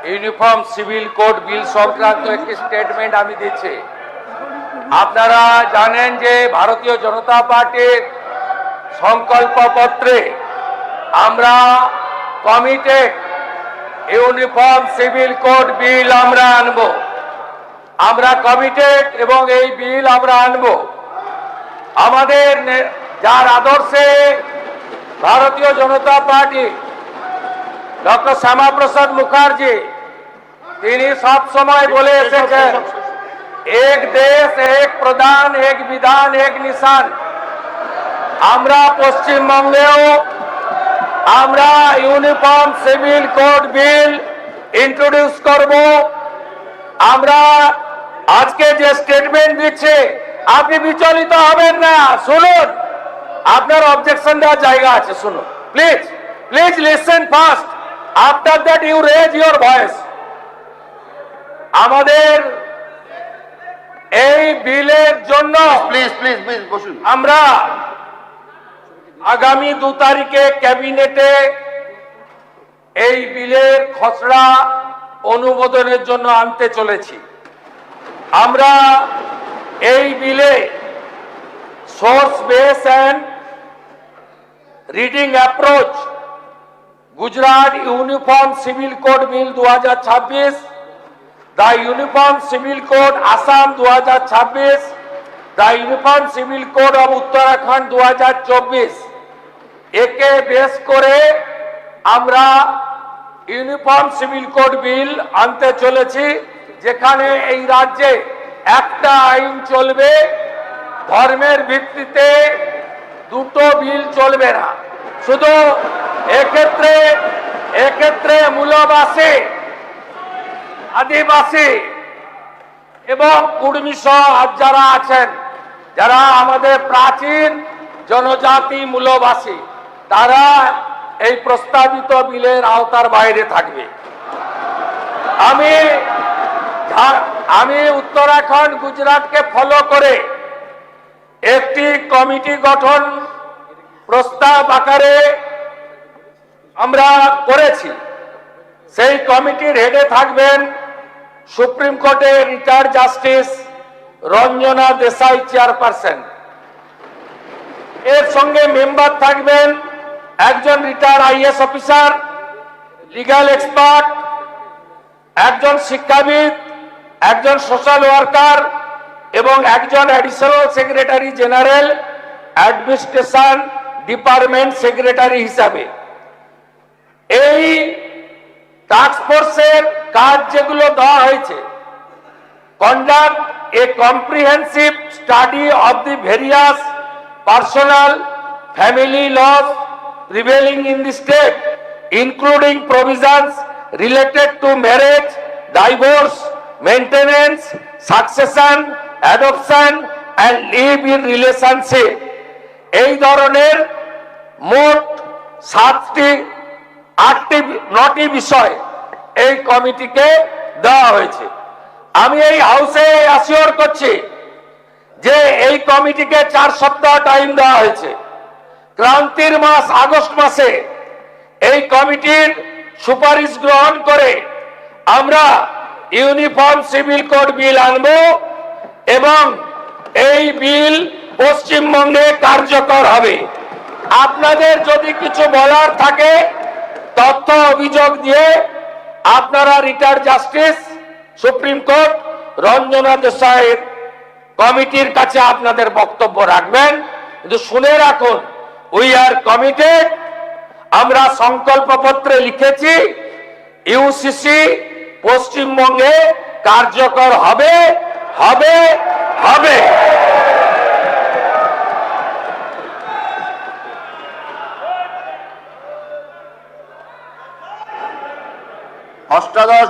Uniform civil code বিল সংক্রান্ত একটি statement আমি দিচ্ছি। আপনারা জানেন যে ভারতীয় জনতা পার্টির সংকল্পপত্রে আমরা কমিটেড ইউনিফর্ম সিভিল কোড বিল আমরা আনব। আমরা কমিটেড এবং এই বিল আমরা আনব। আমাদের যার আদর্শে ভারতীয় জনতা পার্টি ডক্টর শ্যামাপ্রসাদ মুখার্জি তিনি সব সময় বলে এসেছেন, এক দেশ এক প্রধান এক বিধান এক নিশান। আমরা পশ্চিমবঙ্গেও আমরা ইউনিফর্ম সিভিল কোড বিল ইন্ট্রোডিউস করব। আমরা আজকে যে স্টেটমেন্ট দিচ্ছে আপনি বিচলিত হবেন না, শুনুন। আপনার অবজেকশন দেওয়ার জায়গা আছে, শুনুন please. Please listen first, after that you raise your voice. আমাদের এই বিলের জন্য প্লিজ প্লিজ প্লিজ বসুন। আমরা আগামী 2 তারিখে ক্যাবিনেটে এই বিলের খসড়া অনুমোদনের জন্য আনতে চলেছি। আমরা এই বিলে source base and reading approach Gujarat uniform civil code bill 2026, the Uniform Civil Code Assam 2026, the Uniform Civil Code of Uttarakhand 2024 একে বেস করে আমরা ইউনিফর্ম সিভিল কোড বিল আনতে চলেছি, যেখানে এই রাজ্যে একটা আইন চলবে, ধর্মের ভিত্তিতে দুটো বিল চলবে না। শুধু এক্ষেত্রে মূলবাসী, আদিবাসী এবং কুর্মী সহ যারা আছেন, যারা আমাদের প্রাচীন জনজাতি মূলবাসী, তারা এই প্রস্তাবিত বিলের আওতার বাইরে থাকবে। আমি উত্তরাখণ্ড গুজরাটকে ফলো করে একটি কমিটি গঠন প্রস্তাব আকারে আমরা করেছি। সেই কমিটির হেডে থাকবেন সুপ্রিম কোর্টের retired justice Ranjana Desai chairperson. এর সঙ্গে মেম্বার থাকবেন একজন retired IAS officer, legal expert, একজন শিক্ষাবিদ, একজন সোশ্যাল ওয়ার্কার এবং একজন additional secretary general administration department secretary হিসাবে। এই টাস্ক ফোর্সের কাজ যেগুলো দেওয়া হয়েছে, conduct a comprehensive study of the various personal family laws prevailing in the state, including provisions related to marriage, divorce, maintenance, succession, adoption and live-in relationship। এই ধরনের মোট 8টি বিষয় এই কমিটিকে দেওয়া হয়েছে। আমি এই হাউসে অ্যাসিওর করছি যে এই কমিটিকে 4 সপ্তাহ টাইম দেওয়া হয়েছে। ক্রান্তির মাস আগস্ট মাসে এই কমিটির সুপারিশ গ্রহণ করে আমরা ইউনিফর্ম সিভিল কোড বিল আনব এবং এই বিল পশ্চিমবঙ্গে কার্যকর হবে। আপনাদের যদি কিছু বলার থাকে তথ্য অভিযোগ দিয়ে আপনারা retired justice Supreme Court Ranjana দেশাইয়ের কমিটির কাছে আপনাদের বক্তব্য রাখবেন। কিন্তু শুনে রাখুন, উই আর কমিটেড। আমরা সংকল্পপত্রে লিখেছি ইউসিসি পশ্চিমবঙ্গে কার্যকর হবে হবে হবে। অষ্টাদশ